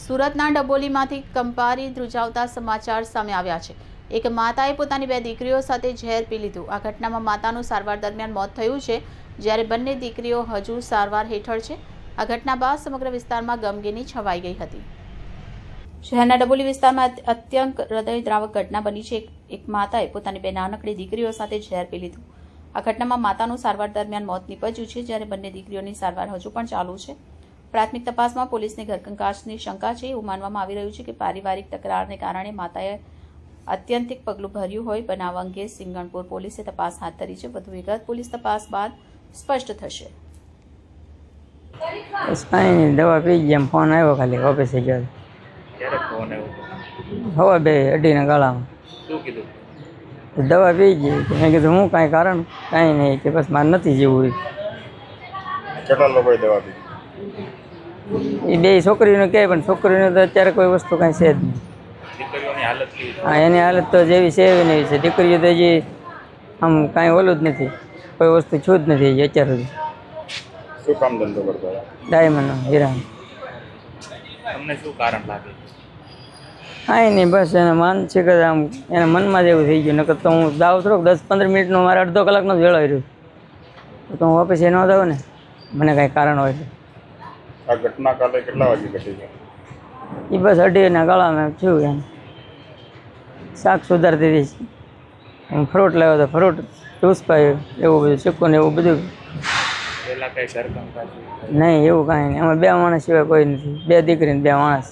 સુરતના ડબોલીમાંથી કંપારી ધ્રુજાવતા સમાચાર સામે આવ્યા છે। એક માતાએ પોતાની બે દીકરીઓ સાથે ઝેર પી લીધું। આ ઘટનામાં માતાનું સારવાર દરમિયાન મોત થયું છે, જ્યારે બંને દીકરીઓ હજુ સારવાર હેઠળ છે। આ ઘટના બાદ સમગ્ર વિસ્તારમાં ગમગીની છવાઈ ગઈ હતી। શહેરના ડબોલી વિસ્તારમાં અત્યંત હૃદયદ્રાવક ઘટના બની છે। એક માતાએ પોતાની બે નાનકડી દીકરીઓ સાથે ઝેર પી લીધું। આ ઘટનામાં માતાનું સારવાર દરમિયાન મોત નીપજ્યું છે, જ્યારે બંને દીકરીઓની સારવાર હજુ પણ ચાલુ છે। પ્રાથમિક તપાસમાં પોલીસને ઘરકંકાસની શંકા છે। એવું માનવામાં આવી રહ્યું છે કે પારિવારિક તકરારને કારણે માતાએ આત્યંતિક પગલું ભર્યું હોય। બનાવ અંગે સિંગણપુર પોલીસે તપાસ હાથ ધરી છે। વધુ વિગત પોલીસ તપાસ બાદ સ્પષ્ટ થશે। દવા પી ગયા, ફોન આવ્યો, ખાલી ઓફિસે ગયો। ક્યારે ફોન આવ્યો? હવા બે અઢીના ગાળામાં। શું કીધું? દવા પી ગઈ। મેં કીધું હું કાંઈ કારણ કાંઈ નહીં, કે બસ મારે નથી જીવવું। કેટલા લોકોએ દવા પી? એ બે છોકરીઓને કહે, પણ છોકરીઓને તો અત્યારે કોઈ વસ્તુ કાંઈ છે જ નહીં। દીકરીઓની હાલત કેવી છે? હા, એની હાલત તો જેવી છે એવી નહીં છે। દીકરીઓ તો હજી આમ કાંઈ ઓલું જ નથી, કોઈ વસ્તુ છું જ નથી હજી અત્યાર સુધી। શું કામ ધંધો કરતો હતો? ડાયમંડ હીરા। તમને શું કારણ લાગે? કાંઈ નહીં, બસ એને માનસિક જ આમ એના મનમાં જ એવું થઈ ગયું। નકર તો હું જાઉં થોડોક 10-15 મિનિટનો, મારે અડધો કલાકનો જ વેળો રહ્યો, તો હું ઓફિસે ન જાઉં ને, મને કાંઈ કારણ હોય તો। આ ઘટના કાલે કેટલા વાગે ઘટી છે? એ બસ અઢીના ગાળામાં થયું। એમ શાક સુધારતી હતી, હું ફ્રૂટ લાવ્યો હતો, ફ્રૂટ જ્યુસ પાયું, એવું બધું શીખવું ને એવું બધું। પહેલા કઈ ઘરકામ નહીં, એવું કાંઈ નહીં। અમે બે માણસ સિવાય કોઈ નથી, બે દીકરી ને બે માણસ।